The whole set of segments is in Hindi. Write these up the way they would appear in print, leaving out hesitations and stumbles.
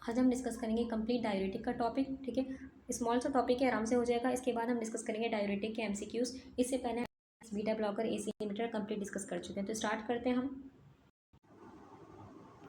आज हम डिस्कस करेंगे कंप्लीट डाययूरेटिक का टॉपिक। ठीक है, स्मॉल सा टॉपिक है, आराम से हो जाएगा। इसके बाद हम डिस्कस करेंगे डाययूरेटिक के एमसीक्यूज। इससे पहले beta blocker, AC inhibitor complete discuss कर चुके हैं, तो स्टार्ट करते हैं हम।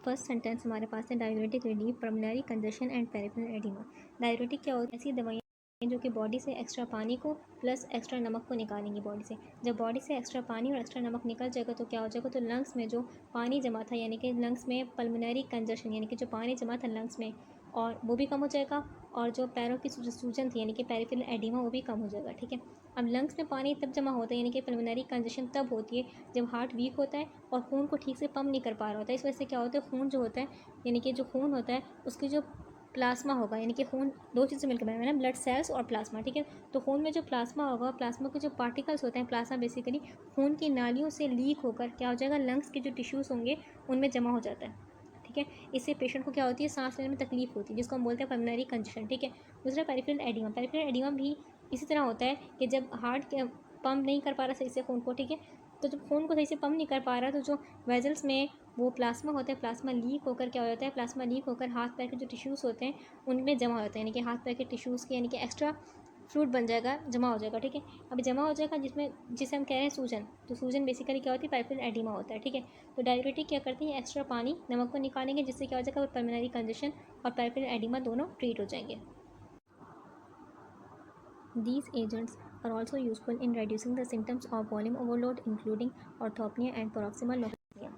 फर्स्ट सेंटेंस हमारे पास है diuretic relieve pulmonary congestion and peripheral oedema. Diuretic क्या होती है? ऐसी दवाइयाँ जो कि बॉडी से एक्स्ट्रा पानी को प्लस एक्स्ट्रा नमक को निकालेंगी बॉडी से। जब बॉडी से एक्स्ट्रा पानी और एक्स्ट्रा नमक निकल जाएगा तो क्या हो जाएगा, तो लंग्स में जो पानी जमा था, यानी कि लंग्स में पल्मोनरी कंजेशन, यानी कि जो पानी जमा था लंग्स में, और वो भी कम हो जाएगा। और जो पैरों की जो सूजन थी, यानी कि पेरिफेरल एडिमा, वो भी कम हो जाएगा। ठीक है, अब लंग्स में पानी तब जमा होता है, यानी कि पल्मोनरी कंजेशन तब होती है जब हार्ट वीक होता है और खून को ठीक से पंप नहीं कर पा रहा होता है। इस वजह से क्या होता है, खून जो होता है, यानी कि जो खून होता है उसकी जो प्लाज्मा होगा, यानी कि खून दो चीज़ से मिलकर बना है ना, ब्लड सेल्स और प्लाज्मा। ठीक है, तो खून में जो प्लाज्मा होगा, प्लाज्मा के जो पार्टिकल्स होते हैं, प्लाज्मा बेसिकली खून की नालियों से लीक होकर क्या हो जाएगा, लंग्स के जो टिश्यूज़ होंगे उनमें जमा हो जाता है। ठीक है, इससे पेशेंट को क्या होती है, सांस लेने में तकलीफ होती है, जिसको हम बोलते हैं पल्मोनरी कंजेशन। ठीक है, दूसरा पेरिफेरल एडिमा। पेरिफेरल एडिमा भी इसी तरह होता है कि जब हार्ट के पंप नहीं कर पा रहा सही से खून को, ठीक है, तो जब खून को सही से पंप नहीं कर पा रहा तो जो वेजल्स में वो प्लाज्मा होता है, प्लाज्मा लीक होकर क्या हो जाता है, प्लाज्मा लीक होकर हाथ पैर के जो टिश्यूज़ होते हैं उनमें जमा हो जाता है, यानी कि हाथ पैर के टिश्यूज़ के, यानी कि एक्स्ट्रा फ्लूइड बन जाएगा, जमा हो जाएगा। ठीक है, अभी जमा हो जाएगा जिसमें जिसे हम कह रहे हैं सूजन। तो सूजन बेसिकली क्या होती है, पेरिफेरल एडिमा होता है। ठीक है, तो डाययूरेटिक क्या करती है, एक्स्ट्रा पानी नमक को निकालेंगे, जिससे क्या हो जाएगा, पल्मोनरी कंजेशन और पेरिफेरल एडिमा दोनों ट्रीट हो जाएंगे। These agents are also useful in reducing the symptoms of volume overload, including orthopnea and paroxysmal nephropathy.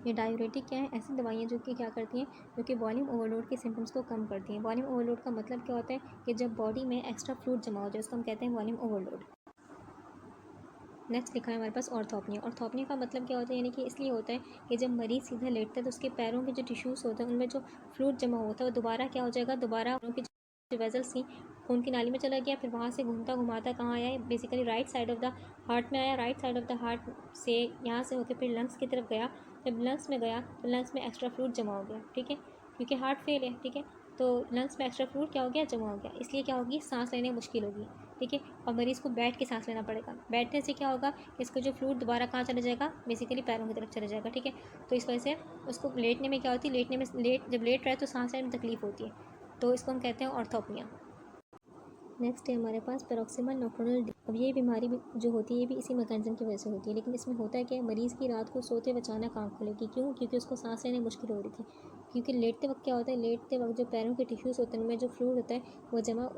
ये डाययूरेटिक क्या है, ऐसी दवाइयाँ जो कि क्या करती हैं, जो कि वॉल्यूम ओवरलोड के सिम्टम्स को कम करती हैं। वॉल्यूम ओवरलोड का मतलब क्या होता है कि जब बॉडी में एक्स्ट्रा फ्लूइड जमा हो जाए, उसको हम कहते हैं वॉल्यूम ओवरलोड। नेक्स्ट लिखा है हमारे पास ऑर्थोपनिया। ऑर्थोपनिया का मतलब क्या होता है, यानी कि इसलिए होता है कि जब मरीज़ सीधा लेटता है तो उसके पैरों के जो टिश्यूज़ होते हैं उनमें जो फ्लूइड जमा होता है वो दोबारा क्या हो जाएगा, दोबारा उनकी जो वेजल्स थी खून की नाली में चला गया, फिर वहाँ से घूमता घुमाता कहाँ आया, basically right side of the heart में आया। Right side of the heart से यहाँ से होकर फिर लंग्स की तरफ गया। जब लंग्स में गया तो लंग्स में एक्स्ट्रा फ्लूइड जमा हो गया। ठीक है, क्योंकि हार्ट फेल है। ठीक है, तो लंग्स में एक्स्ट्रा फ्लूइड क्या हो गया, जमा हो गया, इसलिए क्या होगी, सांस लेने में मुश्किल होगी। ठीक है, और मरीज़ को बैठ के सांस लेना पड़ेगा। बैठने से क्या होगा, इसका जो फ्लूइड दोबारा कहाँ चला जाएगा, बेसिकली पैरों की तरफ चला जाएगा। ठीक है, तो इस वजह से उसको लेटने में क्या होती है, लेटने में जब लेट रहा है तो सांस लेने में तकलीफ होती है, तो इसको हम कहते हैं ऑर्थोपनिया। नेक्स्ट है हमारे पास पेरोक्सिमल नोक्टर्नल। अब ये बीमारी भी जो होती है ये भी इसी मैकेनिज्म की वजह से होती है, लेकिन इसमें होता है कि मरीज़ की रात को सोते हुए अचानक आँख खुलेगी। क्यों? क्योंकि उसको सांस लेने में मुश्किल हो रही थी। क्योंकि लेटते वक्त क्या होता है, लेटते वक्त जो पैरों के टिश्यूज़ होते हैं उनमें जो फ्लूइड होता है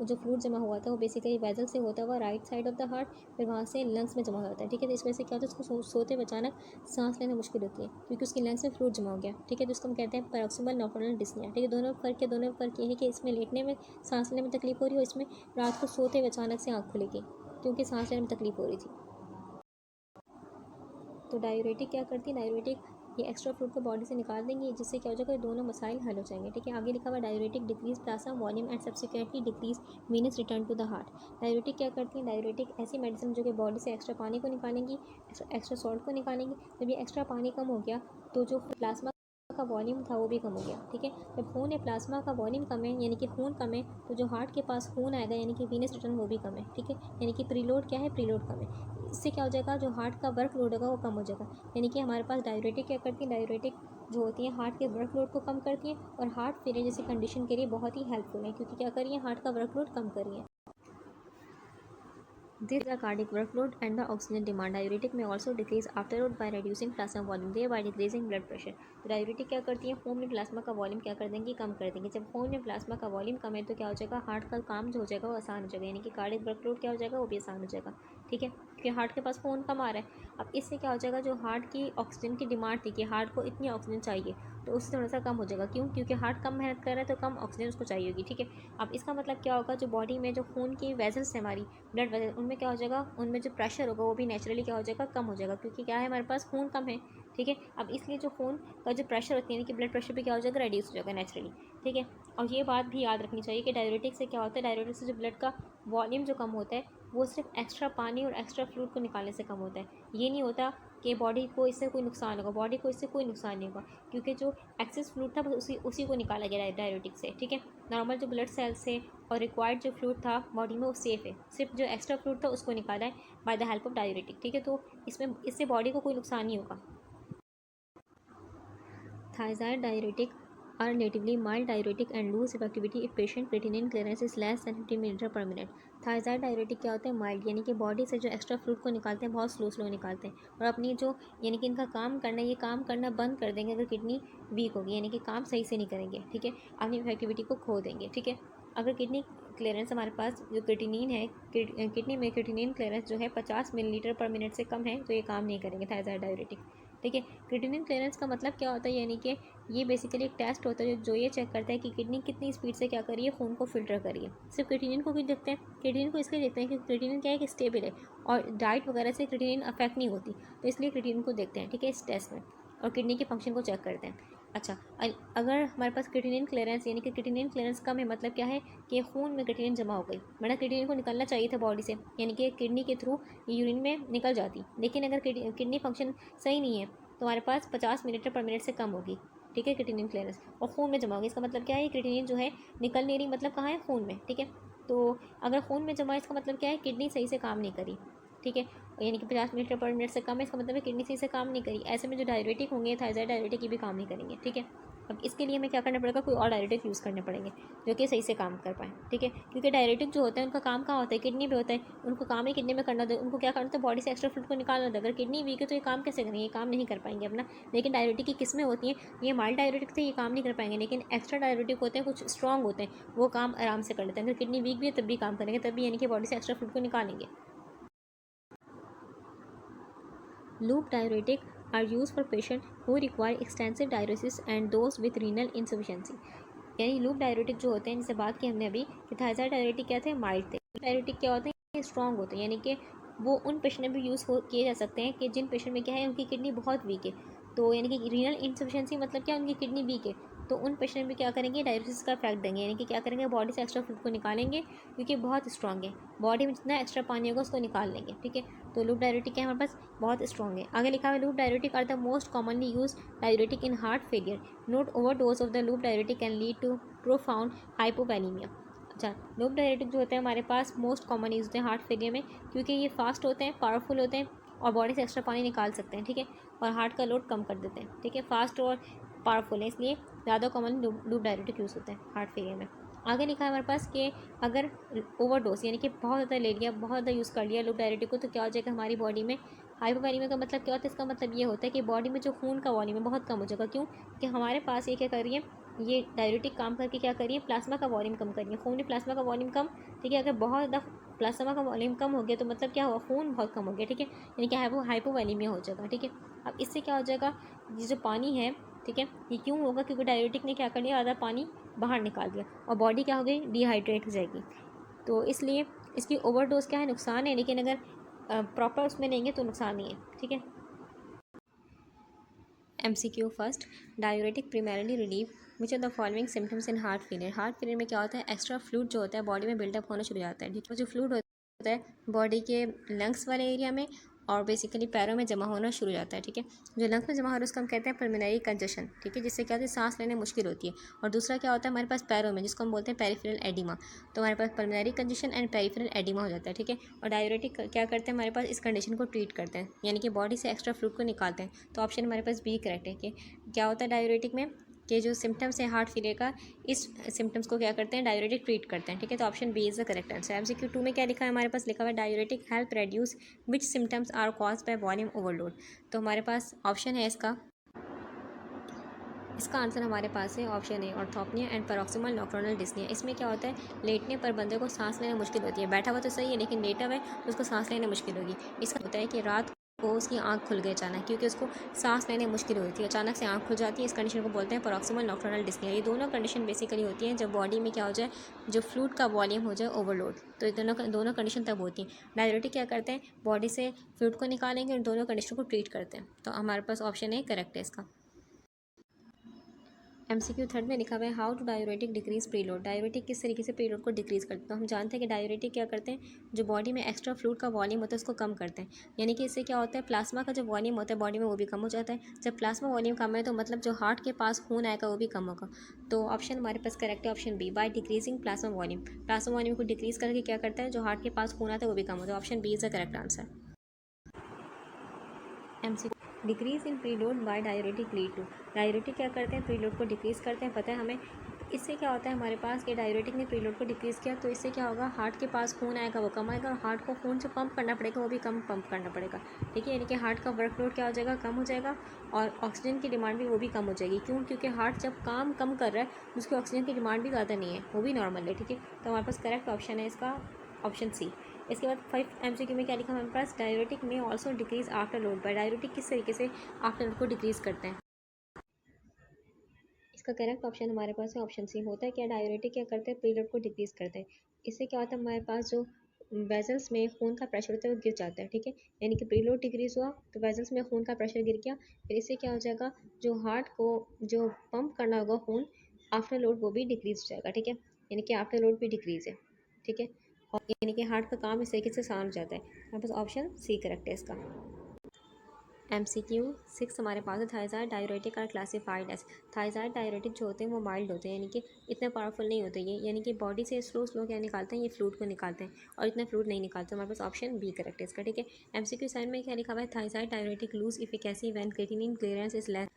जो फ्लूइड जमा हुआ था वो बेसिकली वेजल से होता हुआ right side of the heart, फिर वहाँ से लंग्स में जमा हो जाता है। ठीक है, तो इस वजह से क्या होता है, उसको सोते हुए अचानक सांस लेना मुश्किल होती है क्योंकि उसकी लंग्स में फ्लूइड जमा हो गया। ठीक है, जिसको हम कहते हैं पेरोक्सिमल नोक्टर्नल डिस्निया। ठीक है, दोनों फ़र्क ये है कि इसमें लेटने में सांस लेने में तकलीफ हो रही है और इसमें रात को सोते हुए अचानक से आँख खुलेगी क्योंकि सांस लेने में तकलीफ हो रही थी। तो डाययूरेटिक क्या करती है, डाययूरेटिक ये एक्स्ट्रा फ्लूइड को बॉडी से निकाल देंगे, जिससे क्या हो जाएगा, दोनों मसाइल हल हो जाएंगे। ठीक है, आगे लिखा हुआ diuretic decrease plasma volume and subsequently decrease venous return to the heart. Diuretic क्या करती है, डाययूरेटिक ऐसी मेडिसिन जो कि बॉडी से एक्स्ट्रा पानी को निकालेंगी, एक्स्ट्रा सॉल्ट को निकालेंगी। जब ये एक्स्ट्रा पानी कम हो गया तो जो प्लाज्मा का वॉल्यूम था वो भी कम हो गया। ठीक है, जब खून है, प्लाज्मा का वॉल्यूम कम है, यानी कि खून कम है, तो जो हार्ट के पास खून आएगा, यानी कि वीनस रिटर्न, वो भी कम है। ठीक है, यानी कि प्रीलोड क्या है, प्रीलोड कम है। इससे क्या हो जाएगा, जो हार्ट का वर्क लोड होगा वो कम हो जाएगा। यानी कि हमारे पास डाययूरेटिक क्या करती है, डाययूरेटिक जो होती है हार्ट के वर्क लोड को कम करती है और हार्ट फेलियर जैसी कंडीशन के लिए बहुत ही हेल्पफुल है, क्योंकि क्या कर रही है, हार्ट का वर्क लोड कम कर रही है। This is the cardiac workload and the oxygen demand. Diuretic may also decrease afterward by reducing plasma volume, thereby decreasing blood pressure. तो डाययूरेटिक क्या करती है, खून में प्लाज्मा का वॉल्यूम क्या कर देंगी, कम कर देंगे। जब खून में प्लाज्मा का वॉल्यूम कम है तो क्या हो जाएगा, हार्ट का काम जो हो जाएगा वो आसान हो जाएगा, यानी कि कार्डियक वर्कलोड क्या हो जाएगा, वो भी आसान हो जाएगा। ठीक है, क्योंकि हार्ट के पास खून कम आ रहा है। अब इससे क्या हो जाएगा, जो हार्ट की ऑक्सीजन की डिमांड थी कि हार्ट को इतनी ऑक्सीजन चाहिए, तो उससे थोड़ा सा कम हो जाएगा। क्यों? क्योंकि हार्ट कम मेहनत कर रहा है तो कम ऑक्सीजन उसको चाहिए होगी। ठीक है, अब इसका मतलब क्या होगा, जो बॉडी में जो खून की वेजल्स है, हमारी ब्लड वेजल, उनमें क्या हो जाएगा, उनमें जो प्रेशर होगा वो भी नेचुरली क्या हो जाएगा, कम हो जाएगा, क्योंकि क्या है, हमारे पास खून कम है। ठीक है, अब इसलिए जो खून का जो प्रेशर होती है, यानी कि ब्लड प्रेशर भी क्या हो जाएगा, रिड्यूस हो जाएगा नेचुरली। ठीक है, और ये बात भी याद रखनी चाहिए कि डाययूरेटिक से क्या होता है, डाययूरेटिक से जो ब्लड का वॉल्यूम जो कम होता है वो सिर्फ एक्स्ट्रा पानी और एक्स्ट्रा फ्लूइड को निकालने से कम होता है। ये नहीं होता कि बॉडी को इससे कोई नुकसान होगा, बॉडी को इससे कोई नुकसान नहीं होगा, क्योंकि जो एक्सेस फ्लूइड था बस उसी को निकाला गया डाययूरेटिक से। ठीक है, नॉर्मल जो ब्लड सेल्स से और रिक्वायर्ड जो फ्लूइड था बॉडी में वो सेफ़ है, सिर्फ जो एक्स्ट्रा फ्लूइड था उसको निकाला है by the help of diuretic. ठीक है, तो इसमें इससे बॉडी को कोई नुकसान नहीं होगा। Thiazide diuretic are relatively mild diuretic and lose effectivity if patient creatinine clearance is less than 50 ml per minute. Thiazide diuretic क्या होते हैं? माइल्ड, यानी कि बॉडी से जो एक्स्ट्रा फ्लूइड को निकालते हैं बहुत स्लो निकालते हैं और अपनी जो यानी कि इनका काम करना, ये काम करना बंद कर देंगे अगर किडनी वीक होगी, यानी कि काम सही से नहीं करेंगे, ठीक है, अपनी इफेक्टिविटी को खो देंगे, ठीक है। अगर किडनी क्लियरेंस हमारे पास जो क्रिटिनिन है, किडनी में क्रिटिनिन क्लियरेंस जो है 50 मिलीलीटर पर मिनट से कम है तो ये काम नहीं करेंगे थायजाइड डायरेटिक, ठीक है। क्रिटिनिन क्लियरेंस का मतलब क्या होता है? यानी कि ये बेसिकली एक टेस्ट होता है जो ये चेक करता है कि किडनी कितनी स्पीड से क्या करिए, खून को फिल्टर करिए। सिर्फ क्रिटिनिन को क्यों देखते हैं? क्रिटिनिन को इसलिए देखते हैं कि क्रिटिनिन क्या है कि स्टेबल है और डाइट वगैरह से क्रिटिनिन अफेक्ट नहीं होती, तो इसलिए क्रिटिनिन को देखते हैं, ठीक है, इस टेस्ट में, और किडनी के फंक्शन को चेक करते हैं। अच्छा, अगर हमारे पास क्रिटिनिन क्लियरेंस यानी कि क्रिटिनिन क्लियरेंस कम है, मतलब क्या है कि खून में क्रिटिनिन जमा हो गई, वरना क्रिटिनिन को निकलना चाहिए था बॉडी से, यानी कि किडनी के थ्रू यूरिन में निकल जाती, लेकिन अगर किडनी फंक्शन सही नहीं है तो हमारे पास 50 मिलीलीटर पर मिनट से कम होगी, ठीक है, क्रिटिनिन क्लियरेंस, और खून में जमा होगी। इसका मतलब क्या है? क्रिटिनिन जो है निकल नहीं रही, मतलब कहाँ है? खून में, ठीक है। तो अगर खून में जमा, इसका मतलब क्या है? किडनी सही से काम नहीं करी, ठीक है, यानी कि 50 मिलीलीटर पर मिनट से कम है, इसका मतलब है किडनी सही से काम नहीं करी। ऐसे में जो डायरेटिक होंगे, थायजाइड डायरेटिक, ये भी काम नहीं करेंगे, ठीक है। अब इसके लिए हमें क्या करना पड़ेगा? कोई और डायरेटिक यूज़ करने पड़ेंगे जो कि सही से काम कर पाएँ, ठीक है, क्योंकि डायरेटिक जो होता है उनका काम कहाँ होता है? किडनी पे होता है, उनको काम ही किडनी में करना होता है, उनको क्या करना होता है? बॉडी से एक्स्ट्रा फ्लूइड को निकालना होता है। अगर किडनी वीक है तो ये काम कैसे करेंगे? ये काम नहीं कर पाएंगे अपना। लेकिन डायरेटिक की किस्में होती हैं, ये माइल्ड डायरेटिक थे, ये काम नहीं कर पाएंगे, लेकिन एक्स्ट्रा डायरेटिक होते हैं, कुछ स्ट्रॉन्ग होते हैं, वो काम आराम से कर लेते हैं। अगर किडनी वीक भी है तब भी काम करेंगे, तब भी यानी कि बॉडी से एक्स्ट्रा फ्लूइड को निकालेंगे। Loop diuretic are used for patients who require extensive diuresis and those with renal insufficiency। यानी लूप डायरेटिक जो होते हैं, जिसे बात की हमने अभी कि थायजाइड डायरेटिक क्या थे? माइल्ड थे। डायरेटिक क्या होते हैं? स्ट्रॉन्ग होते हैं, यानी कि वो उन पेशेंट में भी यूज़ किए जा सकते हैं कि जिन पेशेंट में क्या है, उनकी किडनी बहुत वीक है, तो यानी कि रीनल इंसफिशिएंसी मतलब क्या? उनकी किडनी वीक है, तो उन पेशेंट में क्या करेंगे? डायलिसिस का इफेक्ट देंगे, यानी कि क्या करेंगे? बॉडी से एक्स्ट्रा फ्लूइड को निकालेंगे, क्योंकि बहुत स्ट्रॉन्ग है, बॉडी में जितना एक्स्ट्रा पानी होगा उसको निकाल लेंगे, ठीक है। तो लूप डायरेटिक क्या है? हमारे पास बहुत स्ट्रॉन्ग है। आगे लिखा हुआ है loop diuretic are the most commonly used diuretic in heart failure. Note overdose of the loop diuretic can lead to profound hypovolaemia. अच्छा, लूप डायरेटिक जो होते हैं हमारे पास मोस्ट कॉमन यूज होते हैं हार्ट फेलियर में, क्योंकि ये फास्ट होते हैं, पावरफुल होते हैं और बॉडी से एक्स्ट्रा पानी निकाल सकते हैं, ठीक है, और हार्ट का लोड कम कर देते हैं, ठीक है, फास्ट और पावरफुल है, इसलिए ज़्यादा कॉमन लूप डायरेटिक यूज़ होते हैं हार्ट फेलियर में। आगे लिखा है हमारे पास कि अगर ओवरडोज यानी कि बहुत ज़्यादा ले लिया, बहुत ज़्यादा यूज़ कर लिया लूप डायरेटिक को, तो क्या हो जाएगा हमारी बॉडी में? हाइपोवैलीमिया का मतलब क्या होता है? इसका मतलब ये होता है कि बॉडी में जो खून का वॉल्यूम है बहुत कम हो जाएगा। क्यों? कि हमारे पास ये क्या कर रही है, ये डायरेटिक काम करके क्या करिए? प्लाज्मा का वॉल्यूम कम करिए, खून में प्लाज्मा का वॉल्यूम कम, ठीक है। अगर बहुत ज़्यादा प्लाज्मा का वॉल्यूम कम हो गया तो मतलब क्या हुआ? खून बहुत कम हो गया, ठीक है, यानी कि हाइपोवैलीमिया हो जाएगा, ठीक है। अब इससे क्या हो जाएगा? ये जो पानी है, ठीक है, ये क्यों होगा? क्योंकि डायरेटिक ने क्या कर लिया? आधा पानी बाहर निकाल दिया और बॉडी क्या हो गई? डिहाइड्रेट हो जाएगी। तो इसलिए इसकी ओवरडोज क्या है? नुकसान है, लेकिन अगर प्रॉपर उसमें लेंगे तो नुकसान नहीं है, ठीक है। MCQ first, diuretic primarily relieve which are the following symptoms in heart failure। Heart failure में क्या होता है? एक्स्ट्रा फ्लूइड जो होता है बॉडी में बिल्डअप होना शुरू हो जाता है, ठीक है, जो फ्लूइड होता है बॉडी के लंग्स वाले एरिया में और बेसिकली पैरों में जमा होना शुरू हो जाता है, ठीक है। जो लंग्स में जमा हो रहा है उसको हम कहते हैं पल्मोनरी कंजेशन, ठीक है, जिससे क्या होता है? सांस लेने मुश्किल होती है। और दूसरा क्या होता है हमारे पास? पैरों में, जिसको हम बोलते हैं पेरिफेरल एडिमा। तो हमारे पास pulmonary congestion and peripheral oedema हो जाता है, ठीक है। और डायरेटिक क्या करते हैं हमारे पास? इस कंडीशन को ट्रीट करते हैं, यानी कि बॉडी से एक्स्ट्रा फ्लूइड को निकालते हैं। तो ऑप्शन हमारे पास बी करेक्ट है कि क्या होता है डायरेटिक में कि जो सिम्टम्स है हार्ट फेलियर का, इस सिम्टम्स को क्या करते हैं? डायरेटिक ट्रीट करते हैं, ठीक है। तो option B is the correct answer. MCQ 2 में क्या लिखा है हमारे पास? लिखा हुआ है diuretic help reduce which symptoms are cause by volume overload. तो हमारे पास ऑप्शन है इसका आंसर हमारे पास है option A, orthopnoea and paroxysmal nocturnal dyspnoea. इसमें क्या होता है? लेटने पर बंदे को सांस लेना मुश्किल होती है, बैठा हुआ तो सही है लेकिन लेटा हुआ है तो उसको सांस लेना मुश्किल होगी। इसका होता है कि रात को उसकी आंख खुल गई अचानक, क्योंकि उसको सांस लेने मुश्किल होती है, अचानक से आंख खुल जाती है। इस कंडीशन को बोलते हैं पैरोक्सिमल नॉक्टर्नल डिस्निया। ये दोनों कंडीशन बेसिकली होती हैं जब बॉडी में क्या हो जाए? जो फ्लूइड का वॉल्यूम हो जाए ओवरलोड, तो ये दोनों कंडीशन तब होती हैं। डायरेटिक क्या करते हैं? बॉडी से फ्लूइड को निकालेंगे और दोनों कंडीशन को ट्रीट करते हैं। तो हमारे पास ऑप्शन ए करेक्ट है इसका। MCQ थर्ड में लिखा हुआ है how to diuretic decrease preload. Diuretic किस तरीके से प्रीलोड को डिक्रीज करते हैं? तो हम जानते हैं कि डायरेटिक क्या करते हैं? जो बॉडी में एक्स्ट्रा फ्लूइड का वॉल्यूम होता है उसको कम करते हैं, यानी कि इससे क्या होता है? प्लाज्मा का जो वॉल्यूम होता है बॉडी में वो भी कम हो जाता है। जब प्लाज्मा वॉल्यूम कम है तो मतलब जो हार्ट के पास खून आएगा वो भी कम होगा। तो ऑप्शन हमारे पास करेक्ट है option B, by decreasing plasma volume. Plasma volume को डिक्रीज करके क्या करता है? जो हार्ट के पास खून आता है वो भी कम होता है। Option B is the correct answer. MCQ decrease in preload by diuretic lead to, diuretic क्या करते हैं, प्रीलोड को डिक्रीज़ करते हैं, पता है हमें। इससे क्या होता है हमारे पास कि डायरेटिक ने प्रीलोड को डिक्रीज़ किया तो इससे क्या होगा, हार्ट के पास खून आएगा वो कम आएगा, और हार्ट को खून जो पंप करना पड़ेगा वो भी कम पंप करना पड़ेगा, ठीक है। यानी कि हार्ट का वर्कलोड क्या हो जाएगा, कम हो जाएगा, और ऑक्सीजन की डिमांड भी वो भी कम हो जाएगी। क्यों, क्योंकि हार्ट जब काम कम कर रहा है उसकी ऑक्सीजन की डिमांड भी ज़्यादा नहीं है, वो भी नॉर्मल है, ठीक है। तो हमारे पास करेक्ट ऑप्शन है इसका ऑप्शन सी। इसके बाद 5 MCQ में क्या लिखा हमारे पास, डायरेटिक में also decrease after load bye, diuretic किस तरीके से आफ्टर लोड को डिक्रीज़ करते हैं। इसका करेक्ट ऑप्शन हमारे पास है ऑप्शन सी। होता है क्या, डायरेटिक क्या करते हैं, प्रीलोड को डिक्रीज़ करते हैं। इससे क्या होता है हमारे पास जो वेजल्स में खून का प्रेशर होता है वो गिर जाता है, ठीक है। यानी कि प्रीलोड डिक्रीज़ हुआ तो वेजल्स में खून का प्रेशर गिर गया, फिर इससे क्या हो जाएगा, जो हार्ट को जो पंप करना होगा खून आफ्टर लोड वो भी डिक्रीज़ हो जाएगा, ठीक है। यानी कि आफ्टर लोड भी डिक्रीज़ है, ठीक है। और यानी कि हार्ट का काम इस तरीके से आसान हो जाता है। हमारे पास ऑप्शन सी करेक्ट है इसका। MCQ 6 हमारे पास है, thiazide diuretic are classified as, thiazide diuretic जो होते हैं वो माइल्ड होते हैं, यानी कि इतने पावरफुल नहीं होते ये, यानी कि बॉडी से स्लो स्लो क्या निकालते हैं, ये फ्लूइड को निकालते हैं, और इतना फ्लूइड नहीं निकालते। हमारे पास ऑप्शन बी करेक्ट है इसका, ठीक है। MCQ 7 में क्या लिखा हुआ है, thiazide diuretic lose efficacy when creatinine clearance is less,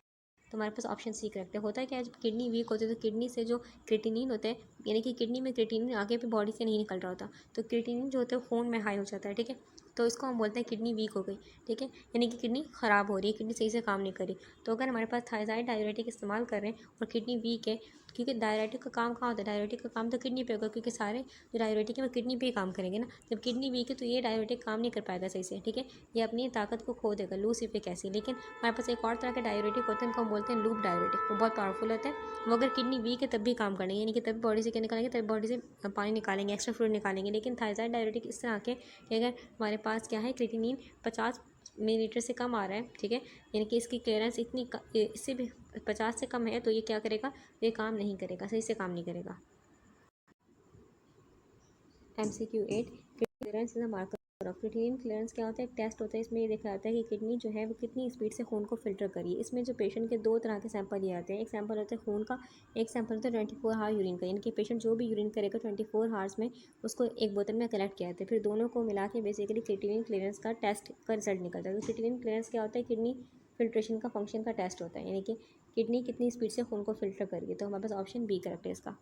तो हमारे पास ऑप्शन सी करेक्ट है। होता है क्या, जब किडनी वीक होती है तो किडनी से जो क्रिएटिनिन होता है, यानी कि किडनी में क्रिएटिनिन आगे भी बॉडी से नहीं निकल रहा होता, तो क्रिएटिनिन जो होता है खून में हाई हो जाता है, ठीक है। तो इसको हम बोलते हैं किडनी वीक हो गई, ठीक है। यानी कि किडनी ख़राब हो रही है, किडनी सही से काम नहीं कर रही। तो अगर हमारे पास थायज़ाइड डाययूरेटिक इस्तेमाल कर रहे हैं और किडनी वीक है, क्योंकि डाययूरेटिक का काम कहाँ होता है, डाययूरेटिक का काम तो किडनी पे होगा, क्योंकि सारे जो डाययूरेटिक है वो किडनी पे ही काम करेंगे ना। जब किडनी वीक है तो ये डाययूरेटिक काम नहीं कर पाएगा सही से, ठीक है। ये अपनी ताकत को खो देगा, लूज इफिकेसी। लेकिन हमारे पास एक और तरह के डाययूरेटिक होते हैं, उनको हम बोलते हैं लूप डाययूरेटिक, वो बहुत पावरफुल होते हैं। वो अगर किडनी वीक है तब भी काम करेंगे, यानी कि तब बॉडी से क्या निकालेंगे, तब बॉडी से पानी निकालेंगे, एक्स्ट्रा फ्लूइड निकालेंगे। लेकिन थायज़ाइड डाययूरेटिक इस तरह के कि अगर हमारे पास क्या है, क्रिएटिनिन 50 मिलीलीटर से कम आ रहा है, ठीक है, यानी कि इसकी क्लियरेंस इससे भी 50 से कम है, तो ये क्या करेगा, ये काम नहीं करेगा, सही से काम नहीं करेगा। MCQ 8 clearance is a marker of, creatinine clearance क्या होता है, एक टेस्ट होता है। इसमें ये देखा जाता है कि किडनी जो है वो कितनी स्पीड से खून को फिल्टर करी है। इसमें जो पेशेंट के दो तरह के सैंपल लिए आते हैं, एक सैंपल होता है खून का, एक सैंपल होता है 24 आवर यूरिन का, यानी कि पेशेंट जो भी यूरिन करेगा 24 आवर्स में उसको एक बोतल में कलेक्ट किया जाता है, फिर दोनों को मिला के बेसिकली क्रिएटिनिन क्लियरेंस का टेस्ट का रिजल्ट निकलता है। तो क्रिएटिनिन क्लियरेंस क्या होता है, किडनी फिल्ट्रेशन का फंक्शन का टेस्ट होता है, यानी कि किडनी कितनी स्पीड से खून को फिल्टर करिए। तो हमारे पास ऑप्शन बी करेक्ट है इसका।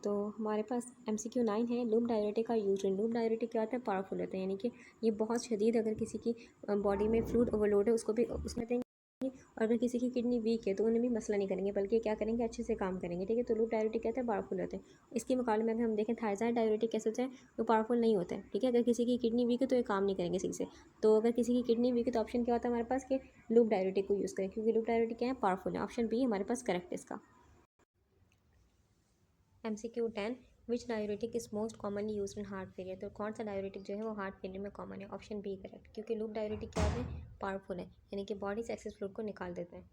तो हमारे पास MCQ 9 है, लूप डाययूरेटिक का यूज। लूप डाययूरेटिक क्या होता है, पावरफुल होता है, यानी कि ये बहुत शदीद अगर किसी की बॉडी में फ्लूइड ओवरलोड है उसको भी उसमें देंगे, और अगर किसी की किडनी वीक है तो उन्हें भी मसला नहीं करेंगे, बल्कि क्या करेंगे, अच्छे से काम करेंगे, ठीक है। तो लूप डाययूरेटिक कहते हैं पावरफुल होते हैं। इसके मुकाबले में अगर हम देखें थायज़ाइड डाययूरेटिक कैसे होते हैं, तो पावरफुल नहीं होता है, ठीक है। अगर किसी की किडनी वीक है तो ये काम नहीं करेंगे सही से। तो अगर किसी की किडनी वीक है तो ऑप्शन क्या होता है हमारे पास कि लूप डाययूरेटिक को यूज़ करें, क्योंकि लूप डाययूरेटिक क्या है, पावरफुल है। ऑप्शन बी हमारे पास करेक्ट है इसका। MCQ 10 which diuretic is most commonly use in heart failure, तो कौन सा डाययूरेटिक जो है वो हार्ट फेलियर में कॉमन है। ऑप्शन बी करेक्ट, क्योंकि लूप डाययूरेटिक क्या होते हैं, पावरफुल है, यानी कि बॉडी से एक्सेस फ्लूइड को निकाल देते हैं।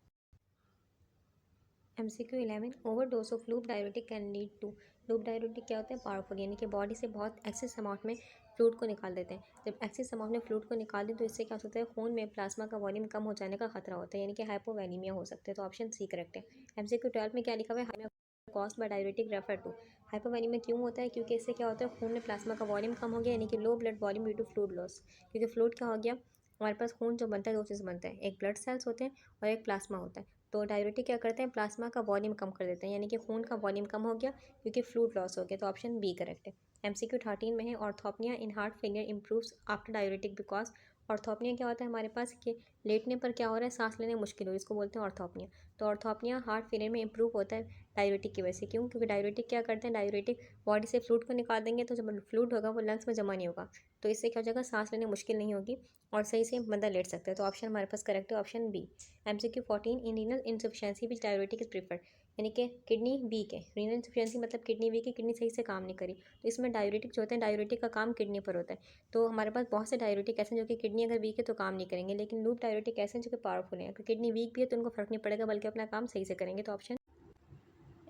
MCQ 11 overdose of loop diuretic can lead to, loop diuretic क्या होता है, पावरफुल, यानी कि बॉडी से बहुत एक्सेस अमाउंट में फ्लूइड को निकाल देते हैं। जब एक्सेस अमाउंट में फ्लूइड को निकाल दें तो इससे क्या हो सकता है, खून में प्लाज्मा का वॉल्यूम कम हो जाने का खतरा होता है, यानी कि हाइपोवैनीमिया हो सकता है। तो ऑप्शन सी करेक्ट है। MCQ 12 में क्या लिखा हुआ है, caused by diuretic refer to, hypovolaemia क्यों होता है, क्योंकि इससे क्या होता है, खून में प्लाज्मा का वॉल्यूम कम हो गया, यानी कि low blood volume due to fluid loss. क्योंकि फ्लूइड क्या हो गया, हमारे पास खून जो बनता है दो चीज़ बनता है, एक ब्लड सेल्स होते हैं और एक प्लाज्मा होता है। तो डाययूरेटिक क्या करते हैं, प्लाज्मा का वॉल्यूम कम कर देते हैं, यानी कि खून का वॉल्यूम कम हो गया क्योंकि फ्लूइड लॉस हो गया। तो ऑप्शन बी करेक्ट है। MCQ 13 में है, orthopnoea in heart failure improves after diuretic because, orthopnoea क्या होता है हमारे पास कि लेटने पर क्या हो रहा है, सांस लेने मुश्किल हो रही है, इसको बोलते हैं ऑर्थोपनिया। तो ऑर्थोपनिया हार्ट फेलियर में इंप्रूव होता है डाययूरेटिक की वजह से। क्यों, क्योंकि डाययूरेटिक क्या करते हैं, डाययूरेटिक बॉडी से फ्लूइड को निकाल देंगे, तो जब फ्लूइड होगा वो लंग्स में जमा नहीं होगा, तो इससे क्या हो जाएगा, सांस लेने मुश्किल नहीं होगी और सही से बंदा लेट सकता है। तो ऑप्शन हमारे पास करेक्ट है, option B. MCQ 14 in renal insufficiency which diuretic is preferred, यानी कि किडनी वीक है, रीनल इंसफिशियंसी मतलब किडनी वीक है, किडनी सही से काम नहीं करी, तो इसमें डाययूरेटिक जो होते हैं, डाययूरेटिक का काम किडनी पर होता है। तो हमारे पास बहुत से डाययूरेटिक ऐसे हैं जो कि किडनी अगर वीक है तो काम नहीं करेंगे, लेकिन लूप डाययूरेटिक ऐसे हैं जो कि पावरफुल हैं, अगर किडनी वीक भी है तो उनको फर्क नहीं पड़ेगा, बल्कि अपना काम सही से करेंगे। तो option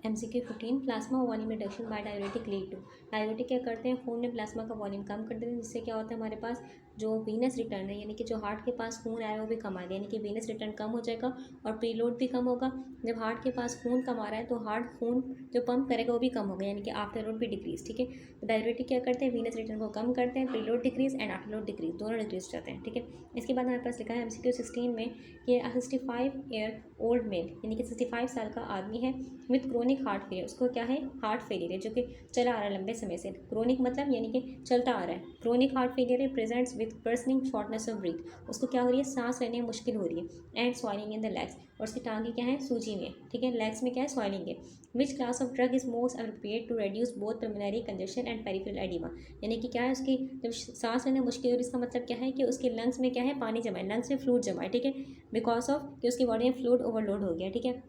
MCQ 15 plasma volume reduction by diuretic lead to, diuretic क्या करते हैं, खून में प्लाज्मा का वॉल्यूम कम कर देते हैं, जिससे क्या होता है हमारे पास जो वीनस रिटर्न है, यानी कि जो हार्ट के पास खून आ रहा है वो भी कम आएगा, यानी कि वीनस रिटर्न कम हो जाएगा और प्रीलोड भी कम होगा। जब हार्ट के पास खून कम आ रहा है तो हार्ट खून जो पंप करेगा वो भी कम होगा, यानी कि आफ्टर लोड भी डिक्रीज। ठीक है, तो डायरेटिक क्या करते हैं, वीनस रिटर्न को कम करते हैं, preload decrease and after load decrease, दोनों डिक्रीज जाते हैं। ठीक है, इसके बाद हमारे पास लिखा है MCQ 16 में कि 65 ईयर ओल्ड मेल, यानी कि 65 साल का आदमी है विथ क्रोनिक हार्ट फेलियर, उसको क्या है, हार्ट फेलियर है जो कि चला आ रहा है लंबे समय से। क्रोनिक मतलब यानी कि चलता आ रहा है, क्रोनिक हार्ट फेलियर है, presents with persisting shortness of breath, उसको क्या हो रही है, सांस लेने में मुश्किल हो रही है, and swelling in the legs, और उसकी टांगे क्या है, सूजी में। ठीक है, लेग्स में क्या है, स्वेलिंग है। Which class of drug is most appropriate to reduce both pulmonary congestion and peripheral oedema, यानी कि क्या है, उसकी जब सांस लेने में मुश्किल हो रही है, इसका मतलब क्या है कि उसके लंग्स में क्या है, पानी जमा है, लंग्स में फ्लूइड जमा है। ठीक है, बिकॉज ऑफ कि उसकी बॉडी में फ्लूइड ओवरलोड हो गया। ठीक है,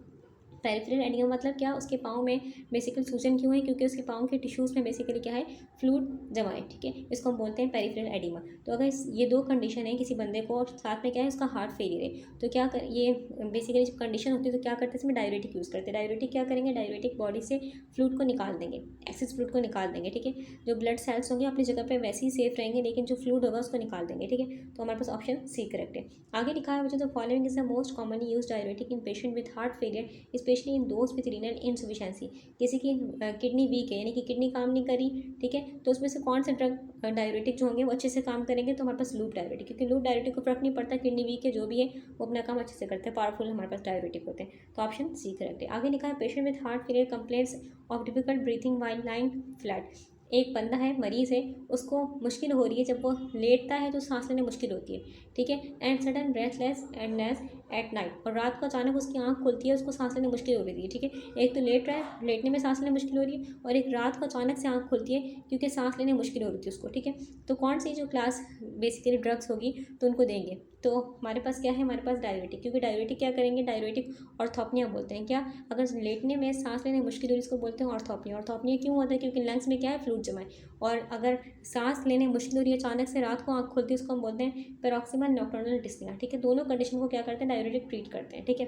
पेरिफेरल एडिमा मतलब क्या, उसके पाँव में बेसिकली सूजन क्यों है, क्योंकि उसके पाँव के टिश्यूज़ में बेसिकली क्या है, फ्लूइड जमा है। ठीक है, इसको हम बोलते हैं पेरिफेरल एडिमा। तो अगर ये दो कंडीशन है किसी बंदे को और साथ में क्या है, उसका हार्ट फेलियर है, तो क्या कर, ये बेसिकली जब कंडीशन होती है तो क्या करते हैं, इसमें डायरेटिक यूज़ करते हैं। डायरेटिक क्या करेंगे, डायरेटिक बॉडी से फ्लूइड को निकाल देंगे, एक्सेस फ्लूइड को निकाल देंगे। ठीक है, जो ब्लड सेल्स होंगे अपनी जगह पर वैसे ही सेफ रहेंगे, लेकिन जो फ्लूइड होगा उसको निकाल देंगे। ठीक है, तो हमारे पास ऑप्शन सी करेक्ट है। आगे लिखा है मुझे, the following is the most commonly used diuretic in patient with heart failure specially in those with renal insufficiency, किसी की किडनी वीक है, यानी कि किडनी काम नहीं करी। ठीक है, तो उसमें से कौन से ड्रग डायरेटिक जो होंगे वो अच्छे से काम करेंगे, तो हमारे पास लूप डायरेटिक, क्योंकि लूप डायरेटिक को फर्क नहीं पड़ता किडनी वीक है जो भी है वो अपना काम अच्छे से करते हैं, पावरफुल हमारे पास डायरेटिक होते हैं। तो ऑप्शन सी करेक्ट है। आगे लिखा है, patient with heart failure complaints of difficult breathing while lying flat, एक बंदा है, मरीज़ है, उसको मुश्किल हो रही है, जब वो लेटता है तो सांस लेने मुश्किल होती है। ठीक है, and sudden breathlessness at night, और रात को अचानक उसकी आंख खुलती है, उसको सांस लेने मुश्किल हो रही है। ठीक है, एक तो लेट रहा है, लेटने में सांस लेने मुश्किल हो रही है, और एक रात को अचानक से आंख खुलती है क्योंकि सांस लेने मुश्किल हो रही थी उसको। ठीक है, तो कौन सी जो क्लास बेसिकली ड्रग्स होगी तो उनको देंगे, तो हमारे पास क्या है, हमारे पास डायरेटिक, क्योंकि डायरेटिक क्या करेंगे, डायरेटिक ऑर्थोपनिया बोलते हैं। क्या, अगर लेटने में सांस लेने मुश्किल हो रही है इसको बोलते हैं ऑर्थोपनिया। ऑर्थोपनिया क्यों होता है, क्योंकि लंग्स में क्या है, फ्लूइड जमा है, और अगर सांस लेने मुश्किल हो रही है अचानक से, रात को आंख खुलती है, उसको हम बोलते हैं पैरोक्सिमल नॉक्टर्नल डिस्निया। ठीक है, दोनों कंडीशन को क्या करते हैं, डायरेटिक ट्रीट करते हैं। ठीक है,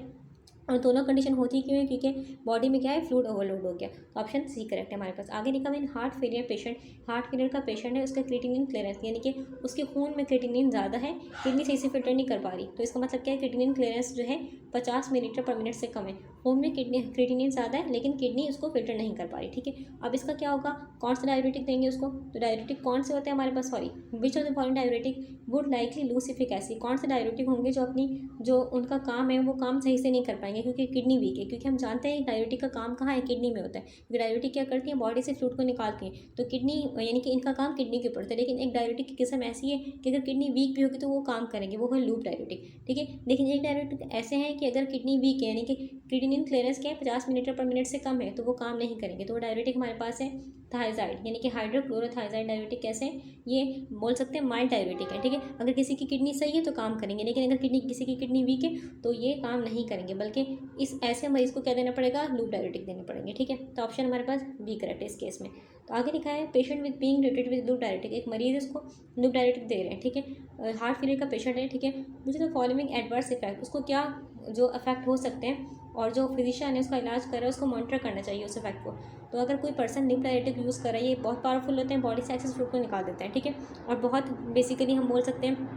और दोनों कंडीशन होती क्यों है, क्योंकि बॉडी में क्या है, फ्लूइड ओवरलोड हो गया। तो ऑप्शन सी करेक्ट है हमारे पास। आगे लिखा है, heart failure patient, heart failure का पेशेंट है, उसका क्रिएटिनिन क्लियरेंस, यानी कि उसके खून में क्रिएटिनिन ज़्यादा है, किडनी सही से फिल्टर नहीं कर पा रही, तो इसका मतलब क्या है, क्रिएटिनिन क्लियरेंस जो है 50 मिलीलीटर पर मिनट से कम है। खून में किडनी क्रिएटिनिन ज़्यादा है लेकिन किडनी उसको फिल्टर नहीं कर पा रही। ठीक है, अब इसका क्या होगा, कौन सा डायरेटिक देंगे उसको, तो डायरेटिक कौन से होते हैं हमारे पास, sorry, which of the following diuretic would likely lose efficacy, कौन से डायरेटिक होंगे जो अपनी जो उनका काम है वो काम सही से नहीं कर पाएंगे क्योंकि किडनी वीक है, क्योंकि हम जानते हैं डायरेटिक का काम कहाँ है, किडनी में होता है, क्योंकि डायरेटिक क्या करती है, बॉडी से फ्लूइड को निकालती है, तो किडनी यानी कि इनका काम किडनी के ऊपर होता है। लेकिन एक डायरेटिक की किस्म ऐसी है कि अगर किडनी वीक भी होगी तो वो काम करेंगे, वो है लूप डायरेटिक। ठीक है, लेकिन एक डायरेटिक ऐसे हैं कि अगर किडनी वीक है, यानी कि क्रिएटिनिन क्लियरेंस क्या है, 50 मिलीलीटर पर मिनट से कम है, तो वो काम नहीं करेंगे, तो वो डायरेटिक हमारे पास है थायजाइड, यानी कि हाइड्रोक्लोरोथायजाइड डायरेटिक। कैसे, ये बोल सकते हैं माइल्ड डायरेटिक है। ठीक है, अगर किसी की किडनी सही है तो काम करेंगे, लेकिन अगर किसी की किडनी वीक है तो ये काम नहीं करेंगे, बल्कि इस ऐसे मरीज़ को क्या देना पड़ेगा, लूप डायरेटिक देने पड़ेंगे। ठीक है, तो ऑप्शन हमारे पास बी करेक्ट है इस केस में। तो आगे लिखा है, patient with being treated with loop diuretic, एक मरीज़ है उसको लूप डायरेटिक दे रहे हैं। ठीक है, हार्ट फेलियर का पेशेंट है। ठीक है, मुझे तो फॉलोइंग एडवर्स इफेक्ट, उसको क्या जो इफेक्ट हो सकते हैं, और जो फिजिशियन है उसका इलाज कर रहा है उसको मॉनिटर करना चाहिए उस इफेक्ट को। तो अगर कोई पर्सन लूप डायरेटिक यूज़ कर रहा है, ये बहुत पावरफुल होते हैं, बॉडी से एक्सेस फ्लूइड को निकाल देते हैं। ठीक है, और बहुत बेसिकली हम बोल सकते हैं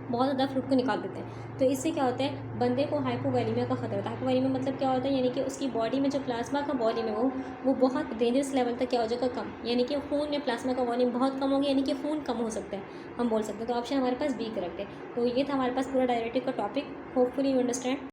बहुत ज़्यादा फ्लूइड को निकाल देते हैं। तो इससे क्या होता है, बंदे को हाइपोवोलेमिया का खतरा होता है। हाइपोवोलेमिया मतलब क्या होता है, यानी कि उसकी बॉडी में जो प्लाज्मा का वॉल्यूम है वो बहुत डेंजरस लेवल तक क्या हो जाएगा, कम, यानी कि खून में प्लाज्मा का वॉल्यूम बहुत कम हो गया, यानी कि खून कम हो सकता है, हम बोल सकते हैं। तो ऑप्शन हमारे पास बी करेक्ट है। तो ये था हमारे पास पूरा डायरेटिक का टॉपिक, होपफुली यू अंडरस्टैंड।